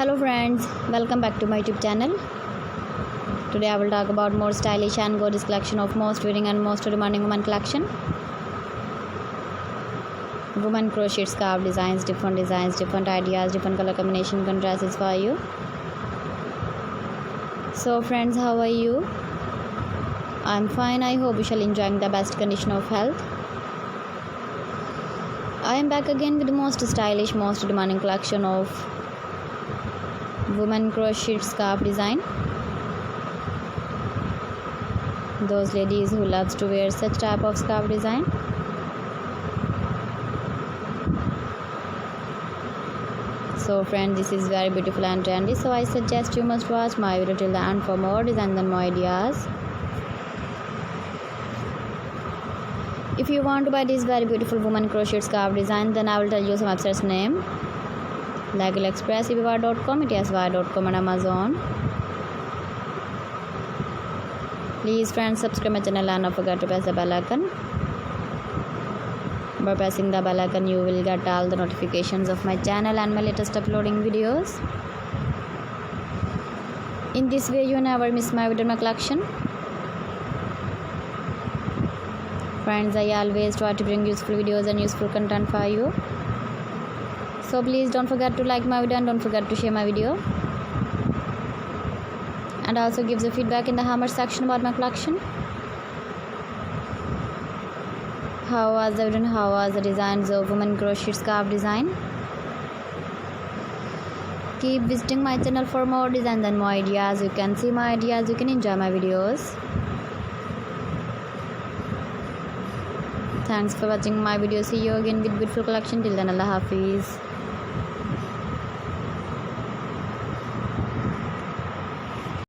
Hello friends, welcome back to my YouTube channel. Today I will talk about more stylish and gorgeous collection of most wearing and most demanding women collection. Women crochet scarf designs, different ideas, different color combination contrasts for you. So friends, how are you? I'm fine. I hope you shall enjoying the best condition of health. I am back again with the most stylish, most demanding collection of women crochet scarf design. Those ladies who loves to wear such type of scarf design. So friends, this is very beautiful and trendy, so I suggest you must watch my video till the end for more designs and more ideas. If you want to buy this very beautiful woman crochet scarf design, then I will tell you some websites name like AliExpress, eBay.com, etsy.com and Amazon. Please friends, subscribe my channel and don't forget to press the bell icon. By pressing the bell icon, you will get all the notifications of my channel and my latest uploading videos. In this way, you never miss my video, my collection. Friends, I always try to bring useful videos and useful content for you. So please don't forget to like my video and don't forget to share my video. And also give the feedback in the comment section about my collection. How was the video? How was the designs of women crochet scarf design? Keep visiting my channel for more designs and more ideas. You can see my ideas, you can enjoy my videos. Thanks for watching my video. See you again with beautiful collection. Till then, Allah Hafiz.